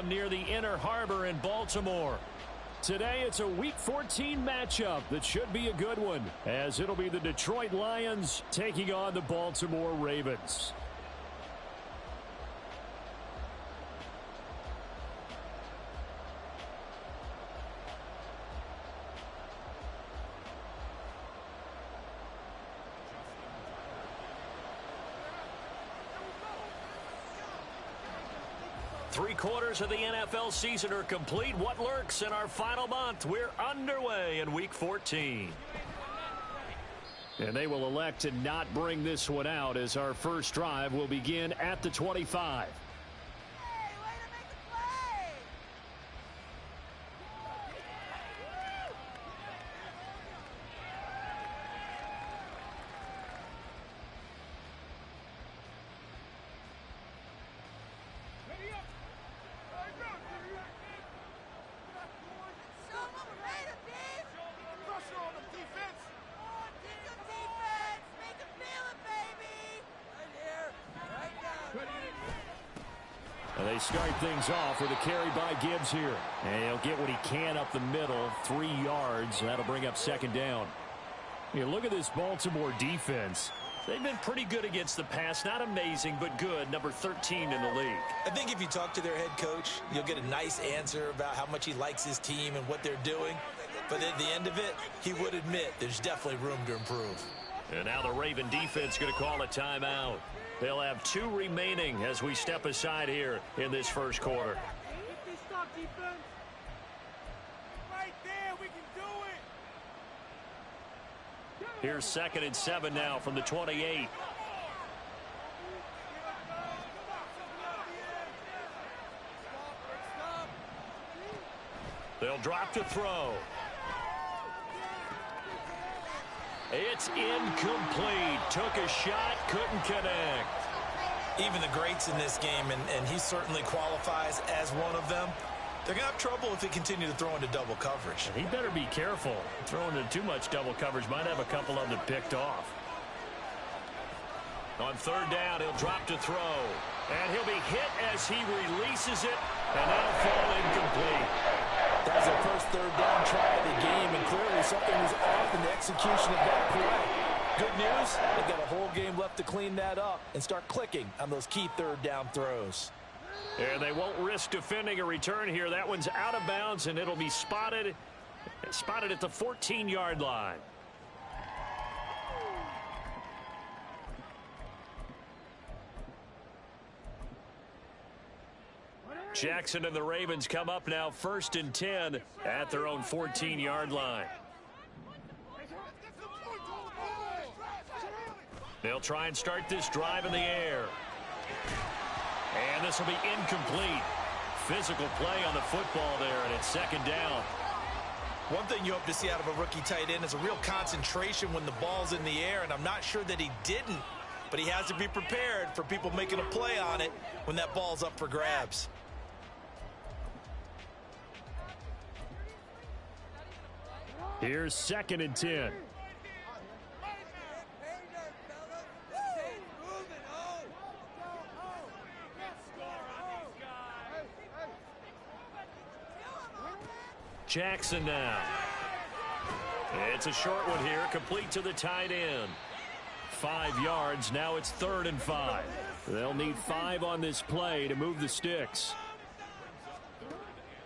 Stadium near the Inner Harbor in Baltimore. Today, it's a Week 14 matchup that should be a good one, as it'll be the Detroit Lions taking on the Baltimore Ravens. Three-quarters of the NFL season are complete. What lurks in our final month? We're underway in Week 14. And they will elect to not bring this one out as our first drive will begin at the 25. They start things off with a carry by Gibbs here. And he'll get what he can up the middle, 3 yards. That'll bring up second down. You look at this Baltimore defense. They've been pretty good against the pass. Not amazing, but good. Number 13 in the league. I think if you talk to their head coach, you'll get a nice answer about how much he likes his team and what they're doing. But at the end of it, he would admit there's definitely room to improve. And now the Raven defense going to call a timeout. They'll have 2 remaining as we step aside here in this first quarter. Here's 2nd and 7 now from the 28. They'll drop to throw. It's incomplete. Took a shot, couldn't connect. Even the greats in this game, and he certainly qualifies as one of them, they're going to have trouble if they continue to throw into double coverage. He better be careful. Throwing into too much double coverage might have a couple of them picked off. On 3rd down, he'll drop to throw. And he'll be hit as he releases it, and that'll fall incomplete. That was their first 3rd down try of the game, and clearly something was off in the execution of that play. Good news, they've got a whole game left to clean that up and start clicking on those key 3rd down throws. And they won't risk defending a return here. That one's out of bounds, and it'll be spotted at the 14-yard line. Jackson and the Ravens come up now 1st and 10 at their own 14-yard line. They'll try and start this drive in the air. And this will be incomplete. Physical play on the football there, and it's 2nd down. One thing you hope to see out of a rookie tight end is a real concentration when the ball's in the air, and I'm not sure that he didn't, but he has to be prepared for people making a play on it when that ball's up for grabs. Here's 2nd and 10. Jackson now. It's a short one here, complete to the tight end. 5 yards, now it's 3rd and 5. They'll need 5 on this play to move the sticks.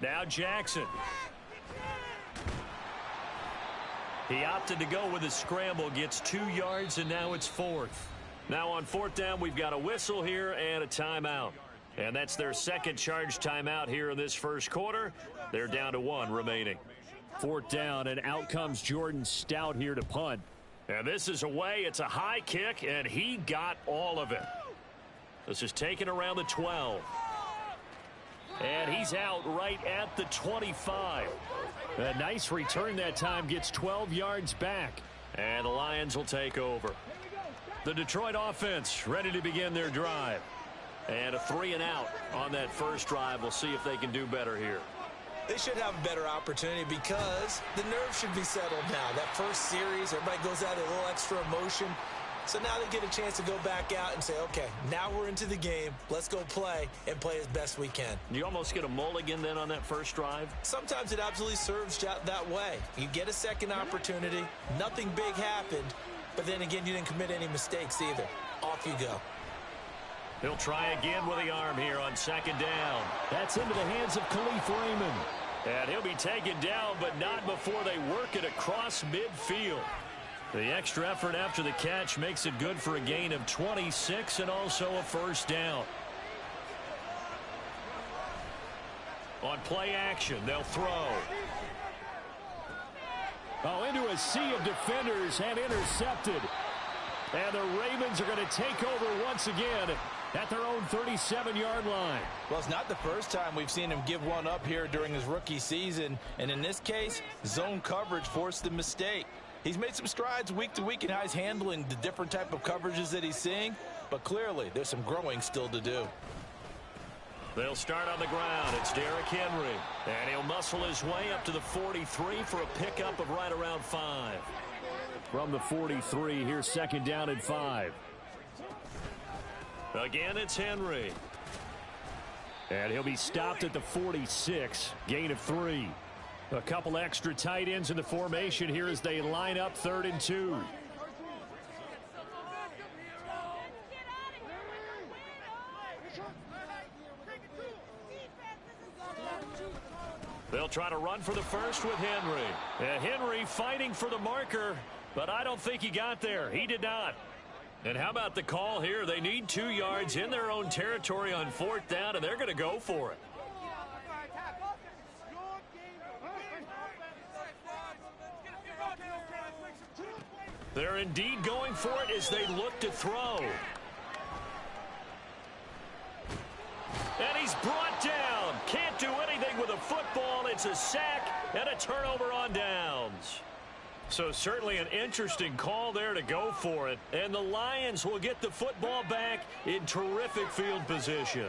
Now Jackson. He opted to go with a scramble, gets 2 yards, and now it's 4th. Now on 4th down, we've got a whistle here and a timeout. And that's their 2nd charge timeout here in this first quarter. They're down to 1 remaining. 4th down, and out comes Jordan Stout here to punt. And this is away. It's a high kick, and he got all of it. This is taken around the 12. And he's out right at the 25. A nice return that time, gets 12 yards back. And the Lions will take over. The Detroit offense ready to begin their drive. And a 3-and-out on that first drive. We'll see if they can do better here. They should have a better opportunity because the nerves should be settled now. That first series, everybody goes out a little extra emotion. So now they get a chance to go back out and say, okay, now we're into the game. Let's go play and play as best we can. You almost get a mulligan then on that first drive? Sometimes it absolutely serves that way. You get a second opportunity. Nothing big happened. But then again, you didn't commit any mistakes either. Off you go. He'll try again with the arm here on second down. That's into the hands of Khalif Raymond. And he'll be taken down, but not before they work it across midfield. The extra effort after the catch makes it good for a gain of 26 and also a first down. On play action, they'll throw. Oh, into a sea of defenders and intercepted. And the Ravens are going to take over once again at their own 37-yard line. Well, it's not the first time we've seen him give one up here during his rookie season. And in this case, zone coverage forced the mistake. He's made some strides week to week in how he's handling the different type of coverages that he's seeing. But clearly, there's some growing still to do. They'll start on the ground. It's Derrick Henry. And he'll muscle his way up to the 43 for a pickup of right around 5. From the 43, here's second down and 5. Again, it's Henry. And he'll be stopped at the 46. Gain of 3. A couple extra tight ends in the formation here as they line up 3rd and 2. They'll try to run for the first with Henry. And Henry fighting for the marker, but I don't think he got there. He did not. And how about the call here? They need 2 yards in their own territory on 4th down, and they're going to go for it. They're indeed going for it as they look to throw. And he's brought down. Can't do anything with a football. It's a sack and a turnover on downs. So certainly an interesting call there to go for it. And the Lions will get the football back in terrific field position.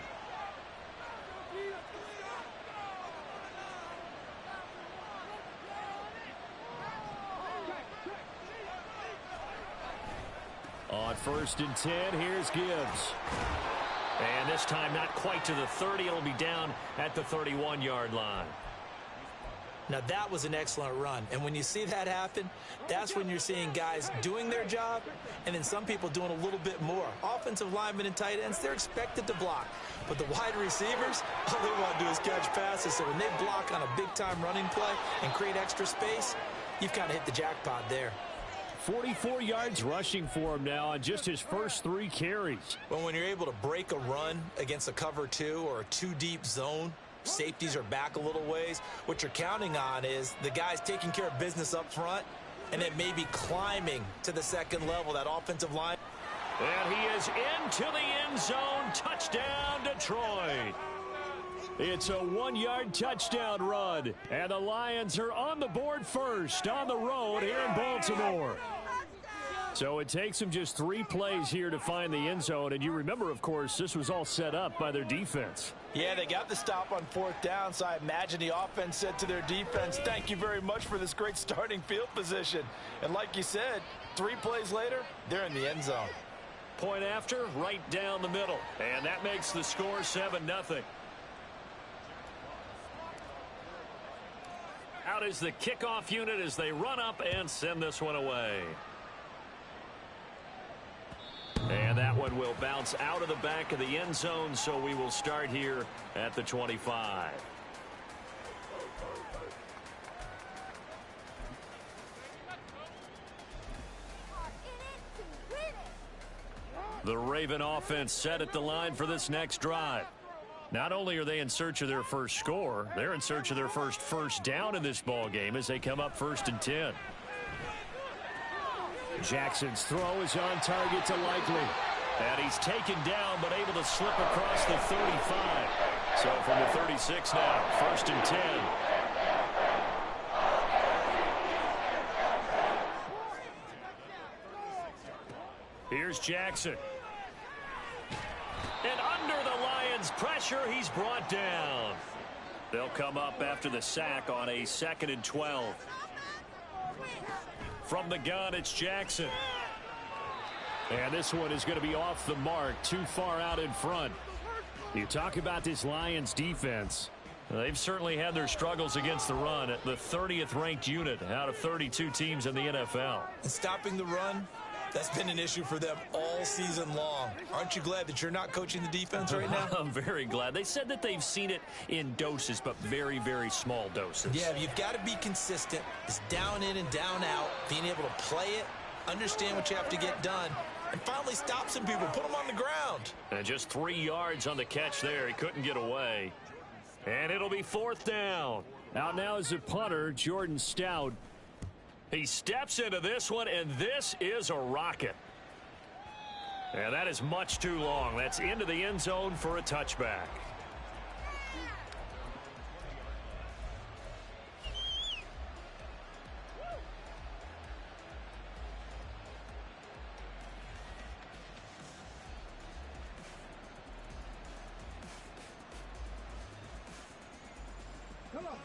On 1st and 10, here's Gibbs. And this time not quite to the 30. It'll be down at the 31-yard line. Now, that was an excellent run. And when you see that happen, that's when you're seeing guys doing their job and then some people doing a little bit more. Offensive linemen and tight ends, they're expected to block. But the wide receivers, all they want to do is catch passes. So when they block on a big-time running play and create extra space, you've kind of hit the jackpot there. 44 yards rushing for him now on just his first 3 carries. Well, when you're able to break a run against a cover 2 or a 2-deep zone, safeties are back a little ways. What you're counting on is the guys taking care of business up front and then maybe climbing to the second level, that offensive line. And he is into the end zone. Touchdown, Detroit. It's a 1-yard touchdown run, and the Lions are on the board first on the road here in Baltimore. So it takes them just 3 plays here to find the end zone. And you remember, of course, this was all set up by their defense. Yeah, they got the stop on 4th down, so I imagine the offense said to their defense, thank you very much for this great starting field position. And like you said, 3 plays later, they're in the end zone. Point after, right down the middle. And that makes the score 7-0. Out is the kickoff unit as they run up and send this one away. And that one will bounce out of the back of the end zone, so we will start here at the 25. The Raven offense set at the line for this next drive. Not only are they in search of their first score, they're in search of their first down in this ball game as they come up 1st and 10. Jackson's throw is on target to Likely. And he's taken down but able to slip across the 35. So from the 36 now, 1st and 10. Here's Jackson. And under the Lions' pressure, he's brought down. They'll come up after the sack on a 2nd and 12. From the gun, it's Jackson. And this one is going to be off the mark, too far out in front. You talk about this Lions defense. They've certainly had their struggles against the run at the 30th ranked unit out of 32 teams in the NFL. And stopping the run, that's been an issue for them all season long. Aren't you glad that you're not coaching the defense right now? I'm very glad. They said that they've seen it in doses, but very, very small doses. Yeah, you've got to be consistent. It's down in and down out, being able to play it, understand what you have to get done, and finally stop some people, put them on the ground. And just 3 yards on the catch there. He couldn't get away. And it'll be 4th down. Out now is the punter, Jordan Stout. He steps into this one, and this is a rocket. And that is much too long. That's into the end zone for a touchback.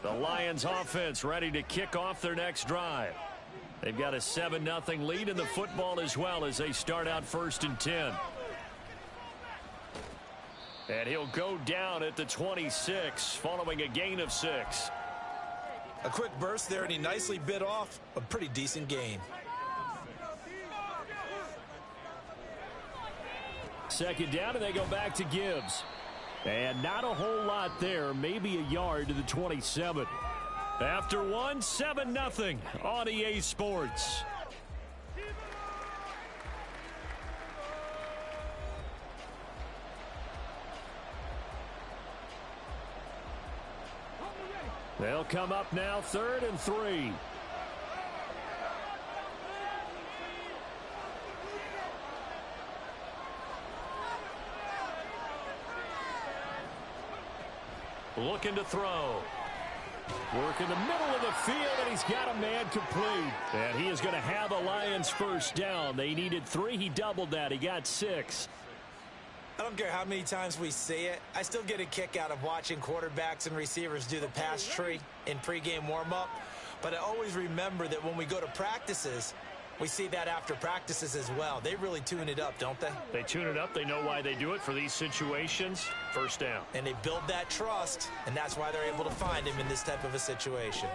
The Lions offense ready to kick off their next drive. They've got a 7-0 lead in the football as well as they start out 1st and 10. And he'll go down at the 26 following a gain of 6. A quick burst there, and he nicely bit off a pretty decent gain. 2nd down, and they go back to Gibbs. And not a whole lot there, maybe a yard to the 27. After one, 7-0 on EA Sports. They'll come up now 3rd and 3. Looking to throw. Work in the middle of the field, and he's got a man complete. And he is going to have a Lions 1st down. They needed 3. He doubled that. He got 6. I don't care how many times we see it. I still get a kick out of watching quarterbacks and receivers do the pass tree in pregame warm-up. But I always remember that when we go to practices, we see that after practices as well. They really tune it up, don't they? They tune it up. They know why they do it for these situations. 1st down. And they build that trust, and that's why they're able to find him in this type of a situation.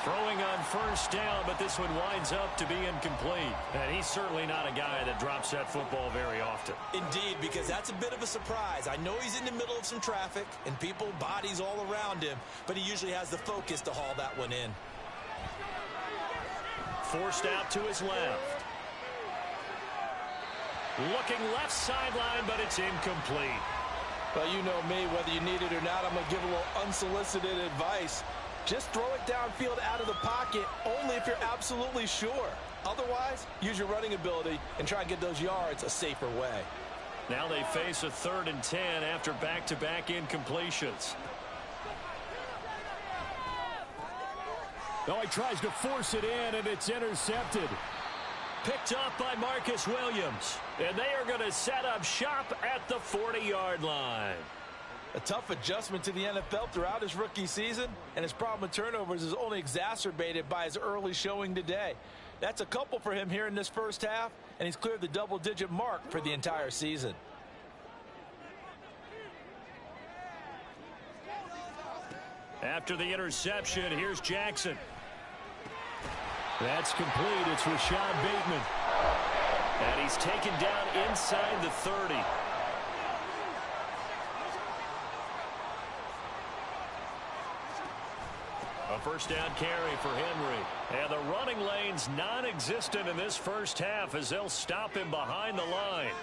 Throwing on 1st down, but this one winds up to be incomplete. And he's certainly not a guy that drops that football very often. Indeed, because that's a bit of a surprise. I know he's in the middle of some traffic and people, bodies all around him, but he usually has the focus to haul that one in. Forced out to his left. Looking left sideline, but it's incomplete. Well, you know me, whether you need it or not, I'm going to give a little unsolicited advice. Just throw it downfield out of the pocket only if you're absolutely sure. Otherwise, use your running ability and try and get those yards a safer way. Now they face a 3rd and 10 after back-to-back incompletions. Oh, he tries to force it in, and it's intercepted. Picked up by Marcus Williams. And they are going to set up shop at the 40-yard line. A tough adjustment to the NFL throughout his rookie season, and his problem with turnovers is only exacerbated by his early showing today. That's a couple for him here in this 1st half, and he's cleared the double-digit mark for the entire season. After the interception, here's Jackson. That's complete. It's Rashad Bateman. And he's taken down inside the 30. A 1st down carry for Henry. And the running lane's non-existent in this 1st half as they'll stop him behind the line.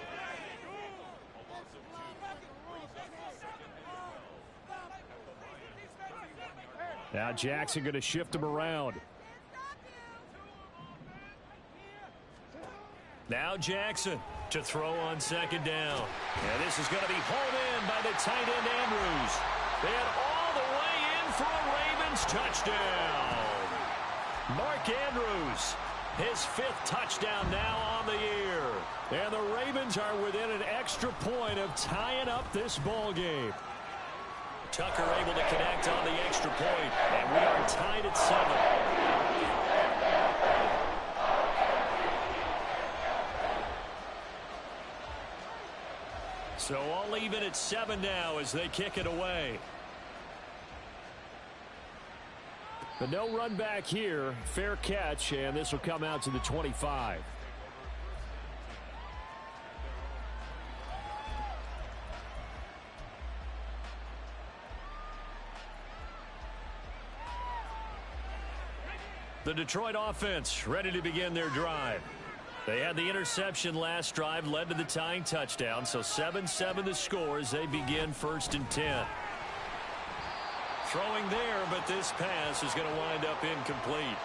Now Jackson going to shift him around. Now Jackson to throw on 2nd down. And this is going to be hauled in by the tight end Andrews. And all the way in for a Ravens touchdown. Mark Andrews, his 5th touchdown now on the year. And the Ravens are within an extra point of tying up this ball game. Tucker able to connect on the extra point, and we are tied at 7. So all even at 7 now as they kick it away. But no run back here. Fair catch, and this will come out to the 25. The Detroit offense ready to begin their drive. They had the interception last drive, led to the tying touchdown, so 7-7 the score as they begin 1st and 10. Throwing there, but this pass is going to wind up incomplete.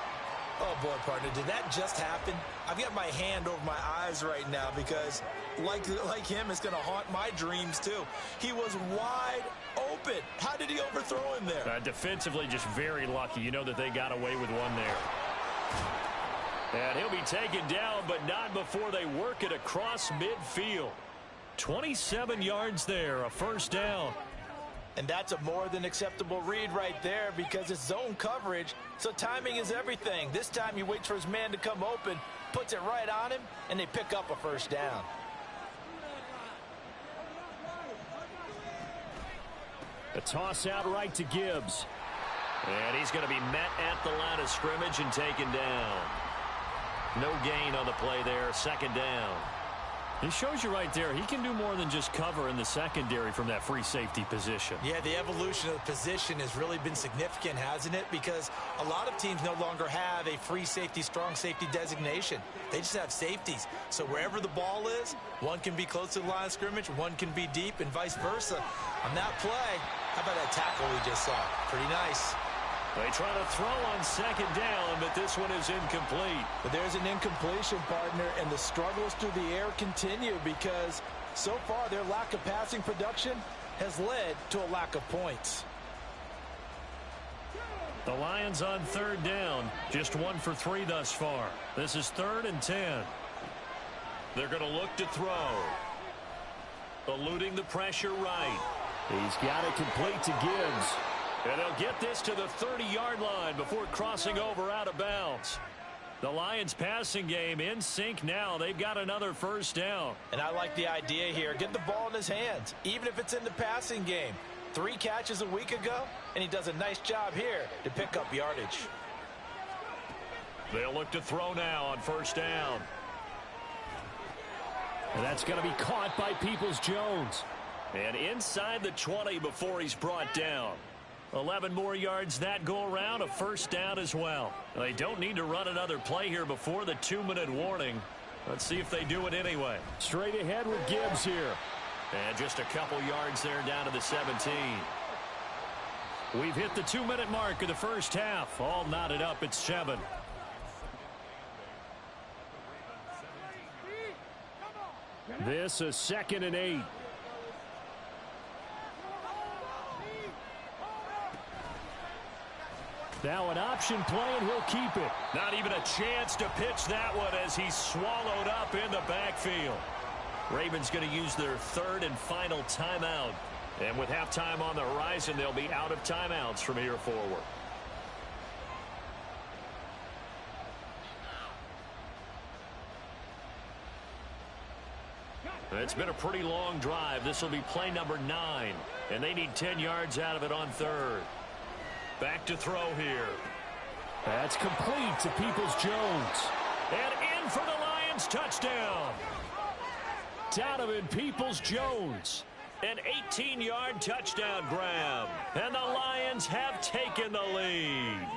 Oh, boy, partner, did that just happen? I've got my hand over my eyes right now because, like him, it's going to haunt my dreams, too. He was wide open. How did he overthrow him there? Defensively, just very lucky. You know that they got away with one there. And he'll be taken down, but not before they work it across midfield. 27 yards there, a 1st down. And that's a more than acceptable read right there because it's zone coverage, so timing is everything. This time he waits for his man to come open, puts it right on him, and they pick up a 1st down. A toss out right to Gibbs. And he's going to be met at the line of scrimmage and taken down. No gain on the play there, 2nd down. He shows you right there, he can do more than just cover in the secondary from that free safety position. Yeah, the evolution of the position has really been significant, hasn't it? Because a lot of teams no longer have a free safety, strong safety designation. They just have safeties. So wherever the ball is, one can be close to the line of scrimmage, one can be deep, and vice versa. On that play, how about that tackle we just saw? Pretty nice. They try to throw on 2nd down, but this one is incomplete. But there's an incompletion, partner, and the struggles through the air continue because so far their lack of passing production has led to a lack of points. The Lions on 3rd down, just 1 for 3 thus far. This is 3rd and 10. They're going to look to throw. Eluding the pressure right. He's got it complete to Gibbs. And they'll get this to the 30-yard line before crossing over out of bounds. The Lions passing game in sync now. They've got another 1st down. And I like the idea here. Get the ball in his hands, even if it's in the passing game. 3 catches a week ago, and he does a nice job here to pick up yardage. They'll look to throw now on 1st down. And that's going to be caught by Peoples-Jones. And inside the 20 before he's brought down. 11 more yards that go around, a 1st down as well. They don't need to run another play here before the 2-minute warning. Let's see if they do it anyway. Straight ahead with Gibbs here. And just a couple yards there down to the 17. We've hit the 2-minute mark of the 1st half. All knotted up at 7. This is 2nd and 8. Now an option play, and he'll keep it. Not even a chance to pitch that one as he's swallowed up in the backfield. Ravens going to use their 3rd and final timeout. And with halftime on the horizon, they'll be out of timeouts from here forward. It's been a pretty long drive. This will be play number 9. And they need 10 yards out of it on 3rd. Back to throw here. That's complete to Peoples-Jones. And in for the Lions touchdown. Donovan Peoples-Jones. An 18-yard touchdown grab. And the Lions have taken the lead.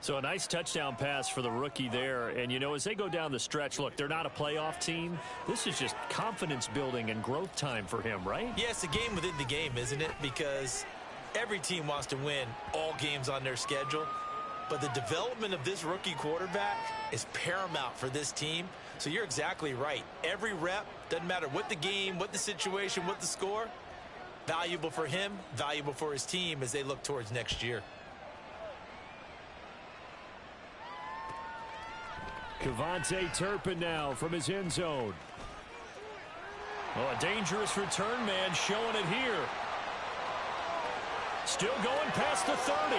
So a nice touchdown pass for the rookie there. And, you know, as they go down the stretch, look, they're not a playoff team. This is just confidence building and growth time for him, right? Yeah, it's a game within the game, isn't it? Because every team wants to win all games on their schedule. But the development of this rookie quarterback is paramount for this team. So you're exactly right. Every rep, doesn't matter what the game, what the situation, what the score, valuable for him, valuable for his team as they look towards next year. Kevontae Turpin now from his end zone. Oh, a dangerous return man showing it here. Still going past the 30.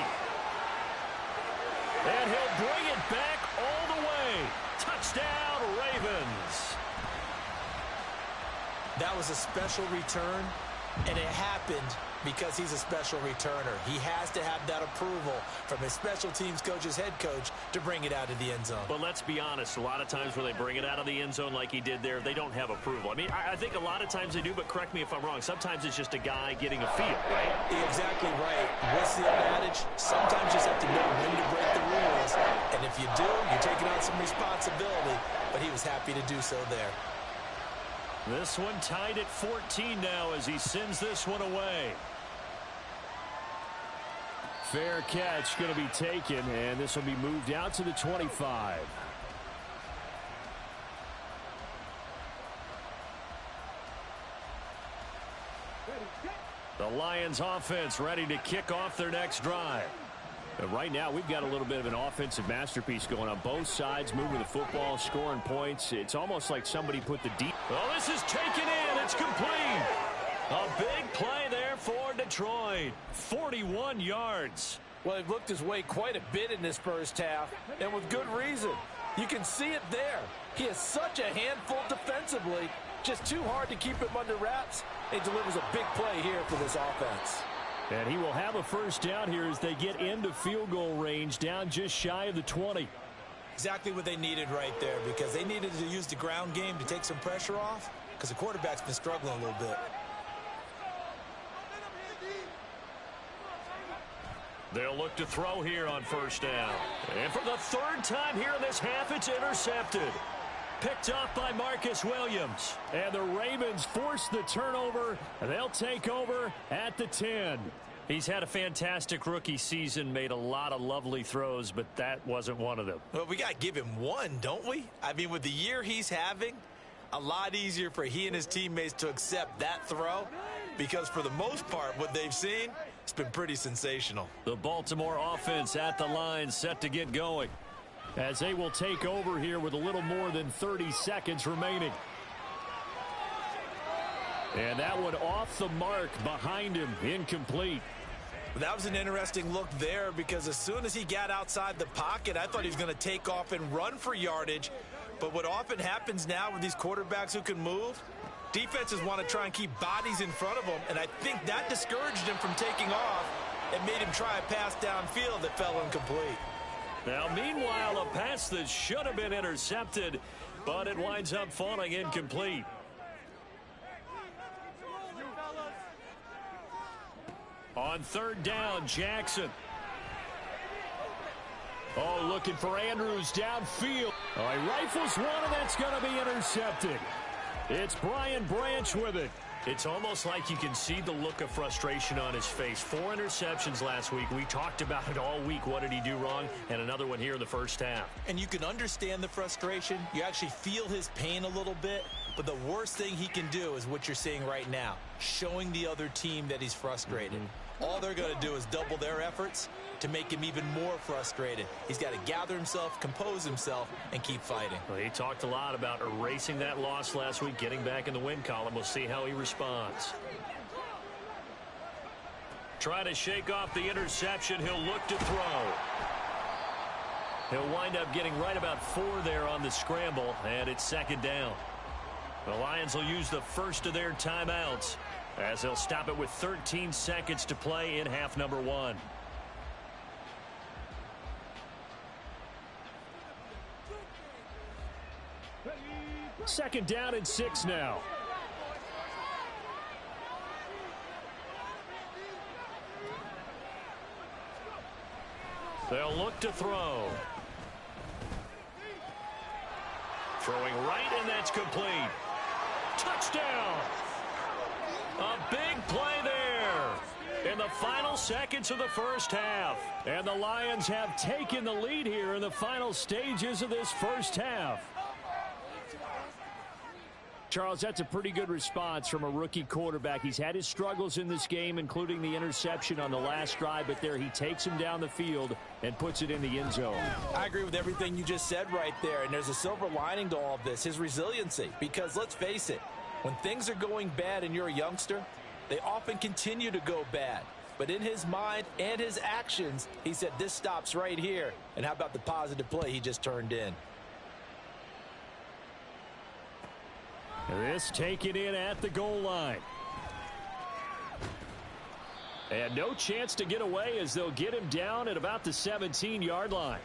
And he'll bring it back all the way. Touchdown, Ravens. That was a special return, and it happened because he's a special returner. He has to have that approval from his special teams coach's head coach to bring it out of the end zone. But let's be honest, a lot of times when they bring it out of the end zone like he did there, they don't have approval. I mean, I think a lot of times they do, but correct me if I'm wrong. Sometimes it's just a guy getting a feel, right? You're exactly right. What's the old adage? Sometimes you just have to know when to break the rules, and if you do, you're taking on some responsibility, but he was happy to do so there. This one tied at 14 now as he sends this one away. Fair catch going to be taken, and this will be moved out to the 25. The Lions offense ready to kick off their next drive. But right now, we've got a little bit of an offensive masterpiece going on both sides, moving the football, scoring points. It's almost like somebody put the deep. Well, this is taken in. It's complete. A big play there for Detroit. 41 yards. Well, he looked his way quite a bit in this first half, and with good reason. You can see it there. He is such a handful defensively. Just too hard to keep him under wraps. He delivers a big play here for this offense. And he will have a first down here as they get into field goal range, down just shy of the 20. Exactly what they needed right there, because they needed to use the ground game to take some pressure off, because the quarterback's been struggling a little bit. They'll look to throw here on first down. And for the third time here in this half, it's intercepted. Picked off by Marcus Williams. And the Ravens force the turnover. And they'll take over at the 10. He's had a fantastic rookie season, made a lot of lovely throws, but that wasn't one of them. Well, we got to give him one, don't we? I mean, with the year he's having, a lot easier for he and his teammates to accept that throw, because for the most part, what they've seen, it's been pretty sensational. The Baltimore offense at the line, set to get going, as they will take over here with a little more than 30 seconds remaining. And that one off the mark behind him, incomplete. That was an interesting look there, because as soon as he got outside the pocket, I thought he was going to take off and run for yardage. But what often happens now with these quarterbacks who can move, defenses want to try and keep bodies in front of them, and I think that discouraged him from taking off and made him try a pass downfield that fell incomplete. Now, meanwhile, a pass that should have been intercepted, but it winds up falling incomplete. On third down, Jackson. Oh, looking for Andrews downfield. Oh, he rifles one, and that's going to be intercepted. It's Brian Branch with it. It's almost like you can see the look of frustration on his face. 4 interceptions last week. We talked about it all week. What did he do wrong? And another one here in the first half. And you can understand the frustration. You actually feel his pain a little bit. But the worst thing he can do is what you're seeing right now, showing the other team that he's frustrated. All they're going to do is double their efforts to make him even more frustrated. He's got to gather himself, compose himself, and keep fighting. Well, he talked a lot about erasing that loss last week, getting back in the win column. We'll see how he responds. Try to shake off the interception. He'll look to throw. He'll wind up getting right about 4 there on the scramble, and it's second down. The Lions will use the first of their timeouts, as they'll stop it with 13 seconds to play in half number 1. Second down and 6 now. They'll look to throw. Throwing right, and that's complete. Touchdown! A big play there in the final seconds of the first half. And the Lions have taken the lead here in the final stages of this first half. Charles, that's a pretty good response from a rookie quarterback. He's had his struggles in this game, including the interception on the last drive, but there he takes him down the field and puts it in the end zone. I agree with everything you just said right there, and there's a silver lining to all of this, his resiliency. Because let's face it, when things are going bad and you're a youngster, they often continue to go bad. But in his mind and his actions, he said, this stops right here. And how about the positive play he just turned in? This taken in at the goal line. And no chance to get away as they'll get him down at about the 17-yard line.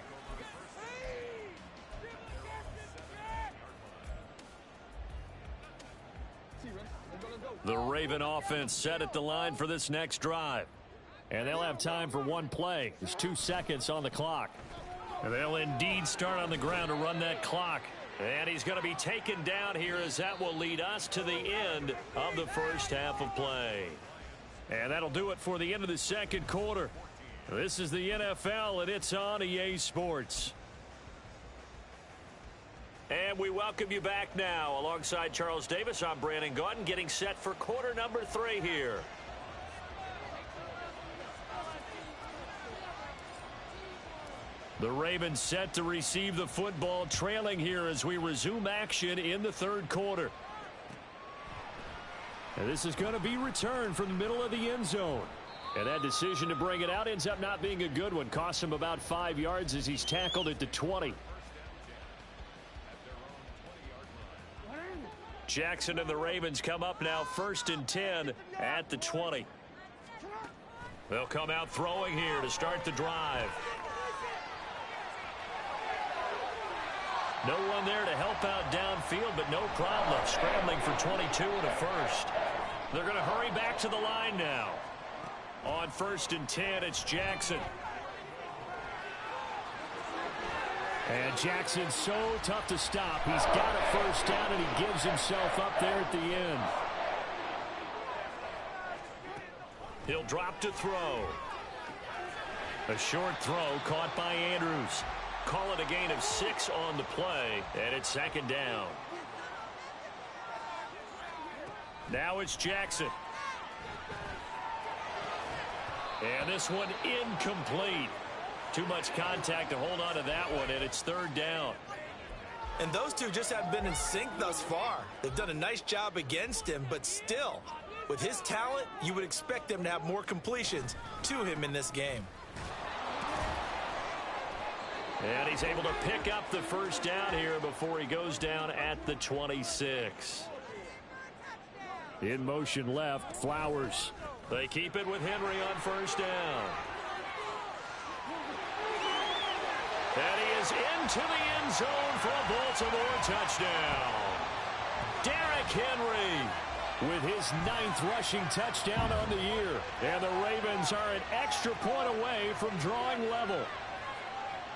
The Raven offense set at the line for this next drive. And they'll have time for one play. There's 2 seconds on the clock. And they'll indeed start on the ground to run that clock. And he's going to be taken down here as that will lead us to the end of the first half of play. And that'll do it for the end of the second quarter. This is the NFL, and it's on EA Sports. And we welcome you back now. Alongside Charles Davis, I'm Brandon Gaudin, getting set for quarter number 3 here. The Ravens set to receive the football, trailing here as we resume action in the third quarter. And this is going to be returned from the middle of the end zone. And that decision to bring it out ends up not being a good one. Costs him about 5 yards as he's tackled at the 20. Jackson and the Ravens come up now 1st and 10 at the 20. They'll come out throwing here to start the drive. No one there to help out downfield, but no problem. Scrambling for 22 and a first. They're going to hurry back to the line now. On 1st and 10, it's Jackson. And Jackson's so tough to stop. He's got a first down, and he gives himself up there at the end. He'll drop to throw. A short throw caught by Andrews. Call it a gain of 6 on the play, and it's 2nd down. Now it's Jackson. And this one incomplete. Too much contact to hold on to that one, and it's 3rd down. And those two just haven't been in sync thus far. They've done a nice job against him, but still, with his talent, you would expect them to have more completions to him in this game. And he's able to pick up the first down here before he goes down at the 26. In motion left, Flowers. They keep it with Henry on 1st down. And he is into the end zone for a Baltimore touchdown. Derrick Henry with his 9th rushing touchdown on the year. And the Ravens are an extra point away from drawing level.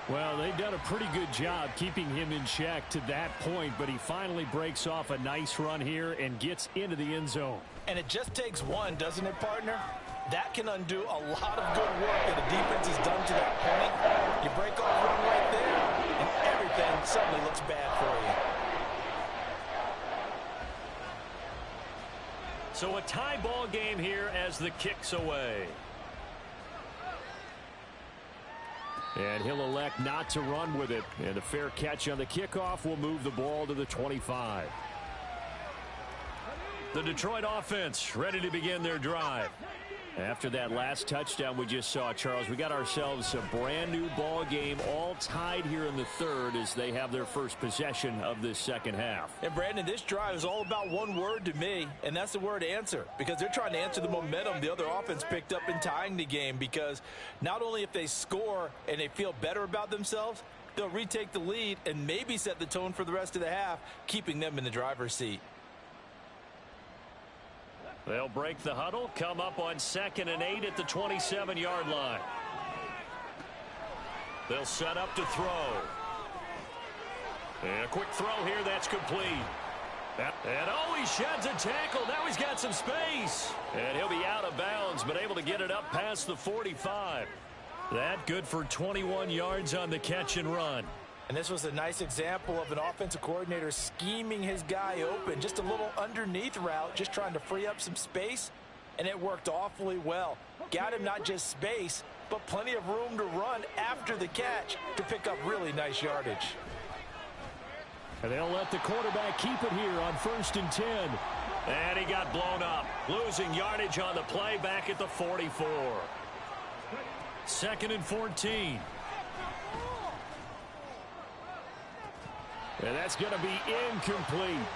Well, they've done a pretty good job keeping him in check to that point, but he finally breaks off a nice run here and gets into the end zone. And it just takes one, doesn't it, partner? That can undo a lot of good work that the defense has done to that point. You break off one right there, and everything suddenly looks bad for you. So a tie ball game here as the kick's away. And he'll elect not to run with it. And a fair catch on the kickoff will move the ball to the 25. The Detroit offense ready to begin their drive. After that last touchdown we just saw, Charles, we got ourselves a brand new ball game, all tied here in the third as they have their first possession of this second half. And Brandon, this drive is all about one word to me, and that's the word answer, because they're trying to answer the momentum the other offense picked up in tying the game, because not only if they score and they feel better about themselves, they'll retake the lead and maybe set the tone for the rest of the half, keeping them in the driver's seat. They'll break the huddle, come up on 2nd and 8 at the 27-yard line. They'll set up to throw. And a quick throw here, that's complete. And oh, he sheds a tackle. Now he's got some space. And he'll be out of bounds, but able to get it up past the 45. That good for 21 yards on the catch and run. And this was a nice example of an offensive coordinator scheming his guy open. Just a little underneath route, just trying to free up some space, and it worked awfully well. Got him not just space, but plenty of room to run after the catch to pick up really nice yardage. And they'll let the quarterback keep it here on 1st and 10. And he got blown up, losing yardage on the play back at the 44. 2nd and 14. And that's going to be incomplete.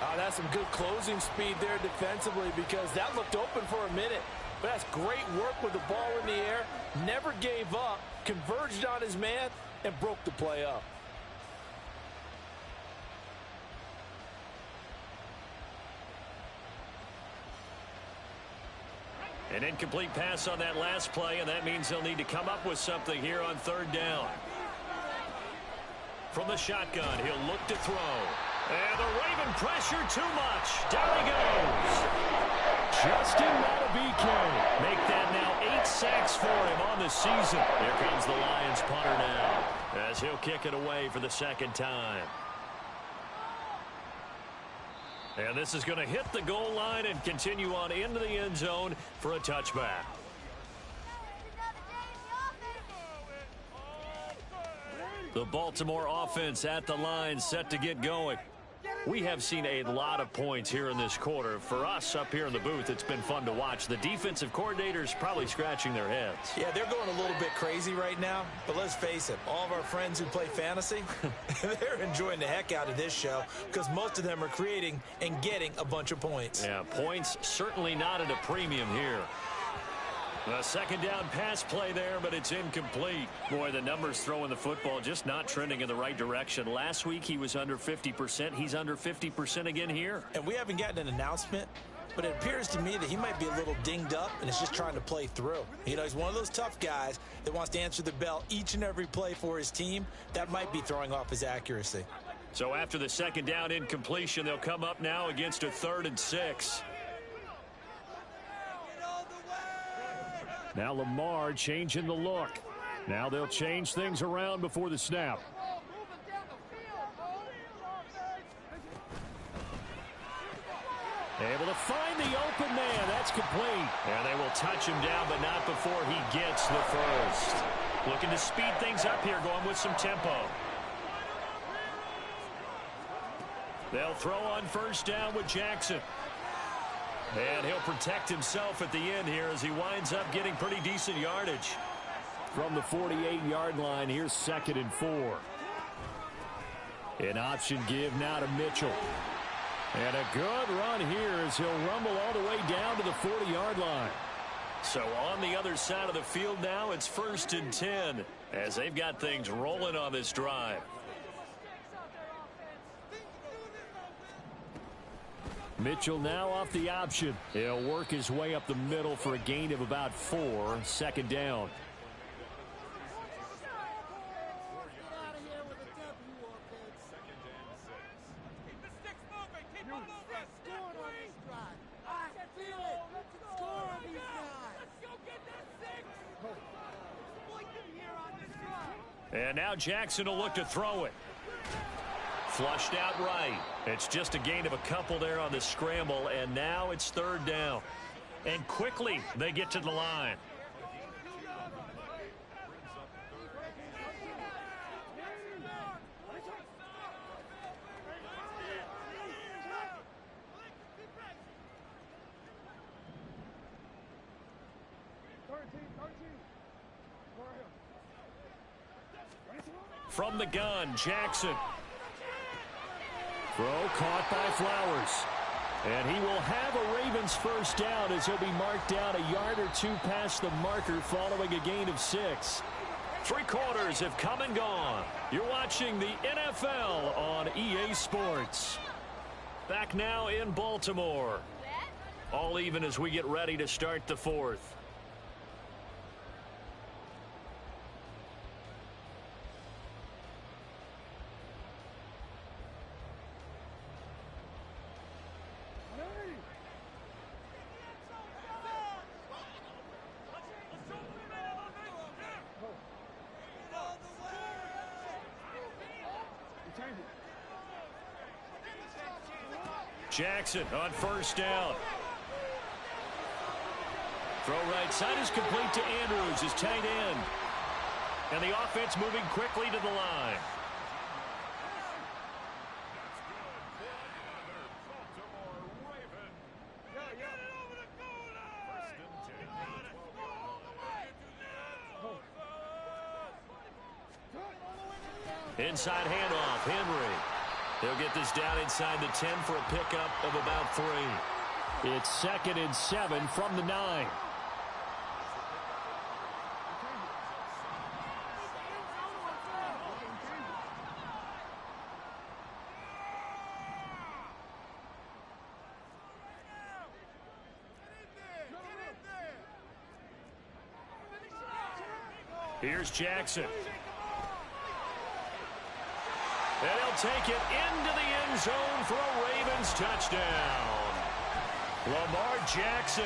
That's some good closing speed there defensively because that looked open for a minute. But that's great work with the ball in the air. Never gave up, converged on his man, and broke the play up. An incomplete pass on that last play, and that means they'll need to come up with something here on third down. From the shotgun, he'll look to throw. And the Raven pressure too much. Down he goes. Justin Matabike. Make that now 8 sacks for him on the season. Here comes the Lions punter now as he'll kick it away for the second time. And this is going to hit the goal line and continue on into the end zone for a touchback. The Baltimore offense at the line set to get going. We have seen a lot of points here in this quarter. For us up here in the booth, it's been fun to watch. The defensive coordinators probably scratching their heads. Yeah, they're going a little bit crazy right now. But let's face it, all of our friends who play fantasy, they're enjoying the heck out of this show because most of them are creating and getting a bunch of points. Yeah, points certainly not at a premium here. A second down pass play there, but it's incomplete. Boy, the numbers throwing the football just not trending in the right direction. Last week he was under 50%. He's under 50% again here. And we haven't gotten an announcement, but it appears to me that he might be a little dinged up and is just trying to play through. You know, he's one of those tough guys that wants to answer the bell each and every play for his team. That might be throwing off his accuracy. So after the second down incompletion, they'll come up now against a 3rd and 6. Now Lamar changing the look. Now they'll change things around before the snap. Able to find the open man. That's complete. And they will touch him down, but not before he gets the first. Looking to speed things up here, going with some tempo. They'll throw on first down with Jackson. And he'll protect himself at the end here as he winds up getting pretty decent yardage. From the 48-yard line, here's 2nd and 4. An option give now to Mitchell. And a good run here as he'll rumble all the way down to the 40-yard line. So on the other side of the field now, it's 1st and 10 as they've got things rolling on this drive. Mitchell now off the option. He'll work his way up the middle for a gain of about 4. 2nd down. And now Jackson will look to throw it. Flushed out right. It's just a gain of a couple there on the scramble, and now it's 3rd down. And quickly they get to the line. From the gun, Jackson. Throw caught by Flowers. And he will have a Ravens first down as he'll be marked down a yard or 2 past the marker following a gain of 6. 3 quarters have come and gone. You're watching the NFL on EA Sports. Back now in Baltimore. All even as we get ready to start the 4th. Jackson on first down. Throw right side is complete to Andrews, his tight end. And the offense moving quickly to the line. Inside handoff, Henry. He'll get this down inside the 10 for a pickup of about 3. It's 2nd and 7 from the 9. Here's Jackson. And he'll take it into the end zone for a Ravens touchdown. Lamar Jackson,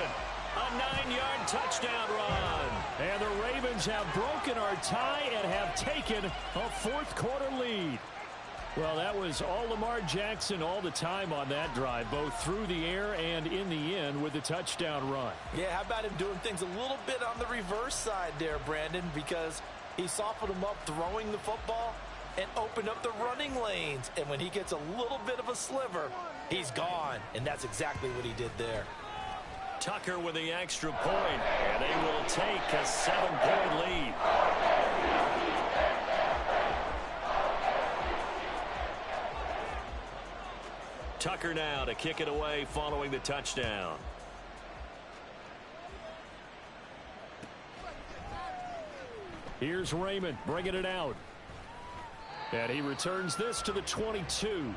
a 9-yard touchdown run. And the Ravens have broken our tie and have taken a fourth-quarter lead. Well, that was all Lamar Jackson all the time on that drive, both through the air and in the end with a touchdown run. Yeah, how about him doing things a little bit on the reverse side there, Brandon, because he softened him up throwing the football and opened up the running lanes. And when he gets a little bit of a sliver, he's gone. And that's exactly what he did there. Tucker with the extra point, and they will take a 7-point lead. Tucker now to kick it away following the touchdown. Here's Raymond bringing it out. And he returns this to the 22.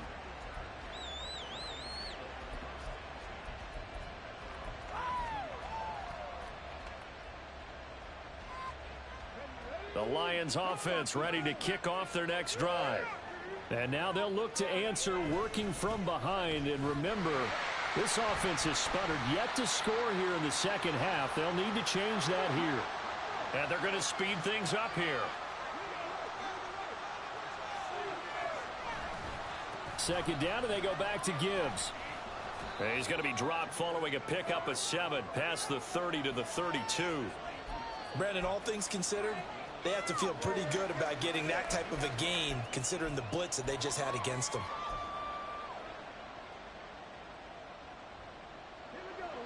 The Lions offense ready to kick off their next drive. And now they'll look to answer working from behind. And remember, this offense has sputtered yet to score here in the second half. They'll need to change that here. And they're going to speed things up here. Second down, and they go back to Gibbs. And he's going to be dropped following a pickup of 7 past the 30 to the 32. Brandon, all things considered, they have to feel pretty good about getting that type of a gain considering the blitz that they just had against them.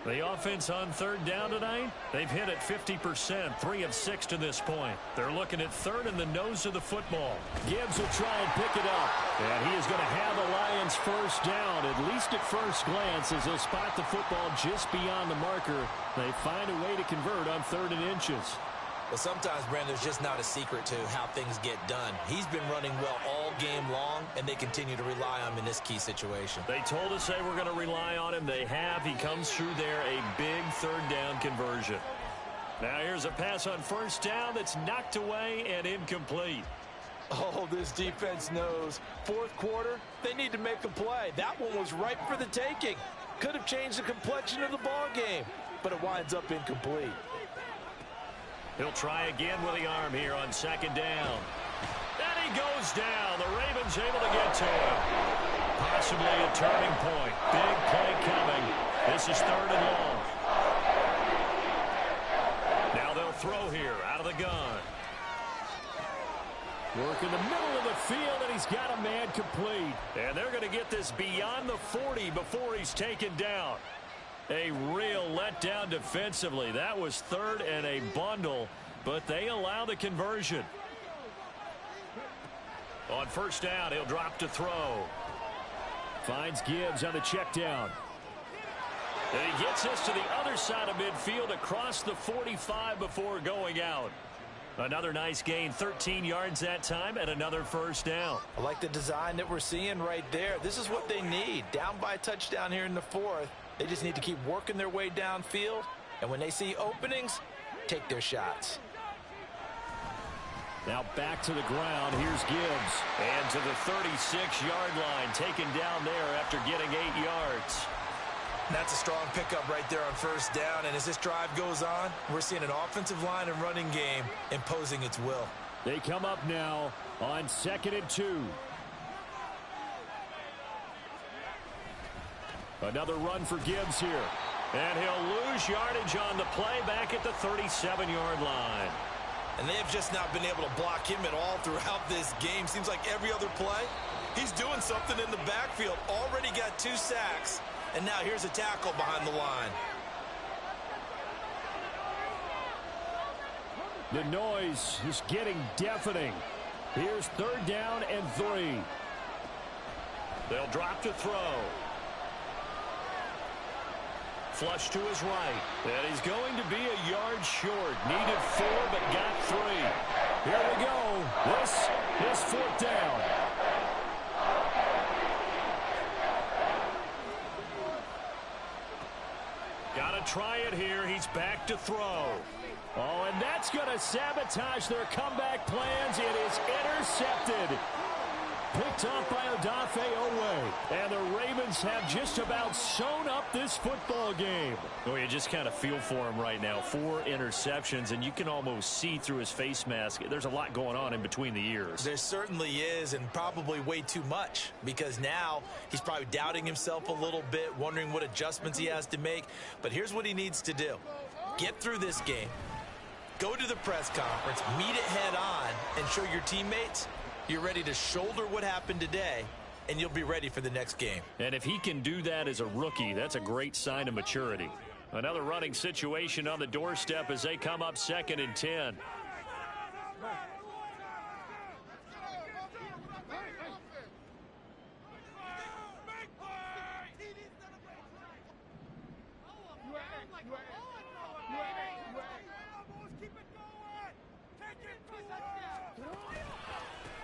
The offense on third down tonight, they've hit it 50%, 3 of 6 to this point. They're looking at third in the nose of the football. Gibbs will try and pick it up. And he is going to have the Lions first down, at least at first glance, as they'll spot the football just beyond the marker. They find a way to convert on 3rd and inches. Well, sometimes, Brandon, there's just not a secret to how things get done. He's been running well all game long, and they continue to rely on him in this key situation. They told us they were going to rely on him. They have. He comes through there, a big 3rd down conversion. Now here's a pass on 1st down that's knocked away and incomplete. Oh, this defense knows. 4th quarter, they need to make a play. That one was ripe for the taking. Could have changed the complexion of the ball game, but it winds up incomplete. He'll try again with the arm here on 2nd down. And he goes down. The Ravens able to get to him. Possibly a turning point. Big play coming. This is 3rd and long. Now they'll throw here out of the gun. Work in the middle of the field, and he's got a man complete. And they're going to get this beyond the 40 before he's taken down. A real letdown defensively. That was 3rd and a bundle, but they allow the conversion. On 1st down, he'll drop to throw. Finds Gibbs on the check down. And he gets this to the other side of midfield across the 45 before going out. Another nice gain, 13 yards that time, and another 1st down. I like the design that we're seeing right there. This is what they need. Down by a touchdown here in the 4th. They just need to keep working their way downfield. And when they see openings, take their shots. Now back to the ground. Here's Gibbs. And to the 36-yard line, taken down there after getting 8 yards. That's a strong pickup right there on 1st down. And as this drive goes on, we're seeing an offensive line and running game imposing its will. They come up now on 2nd and 2. Another run for Gibbs here. And he'll lose yardage on the play back at the 37-yard line. And they have just not been able to block him at all throughout this game. Seems like every other play, he's doing something in the backfield. Already got 2 sacks. And now here's a tackle behind the line. The noise is getting deafening. Here's 3rd down and 3. They'll drop to throw. Flush to his right. And he's going to be a yard short. Needed 4, but got 3. Here we go. This is 4th down. Got to try it here. He's back to throw. Oh, and that's going to sabotage their comeback plans. It is intercepted. Picked off by Odafe Owe. And the Ravens have just about sewn up this football game. Oh, you just kind of feel for him right now. 4 interceptions, and you can almost see through his face mask. There's a lot going on in between the ears. There certainly is, and probably way too much, because now he's probably doubting himself a little bit, wondering what adjustments he has to make. But here's what he needs to do. Get through this game. Go to the press conference, meet it head on, and show your teammates you're ready to shoulder what happened today, and you'll be ready for the next game. And if he can do that as a rookie, that's a great sign of maturity. Another running situation on the doorstep as they come up 2nd and 10.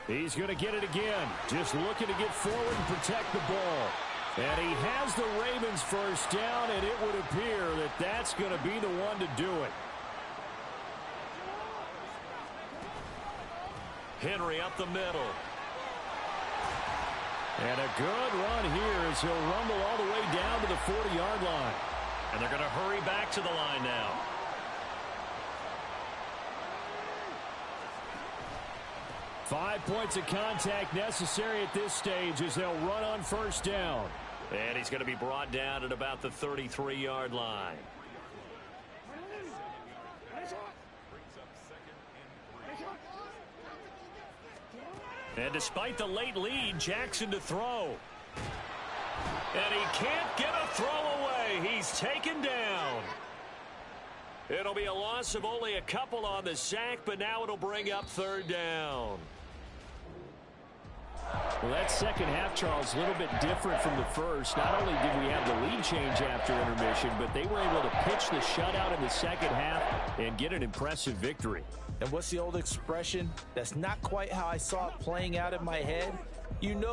He's going to get it again. Just looking to get forward and protect the ball. And he has the Ravens first down, and it would appear that that's going to be the one to do it. Henry up the middle. And a good run here as he'll rumble all the way down to the 40-yard line. And they're going to hurry back to the line now. Five points of contact necessary at this stage as they'll run on first down. And he's going to be brought down at about the 33-yard line. And despite the late lead, Jackson to throw. And he can't get a throw away. He's taken down. It'll be a loss of only a couple on the sack, but now it'll bring up 3rd down. Well, that second half, Charles, a little bit different from the first. Not only did we have the lead change after intermission, but they were able to pitch the shutout in the second half and get an impressive victory. And what's the old expression? That's not quite how I saw it playing out in my head. You know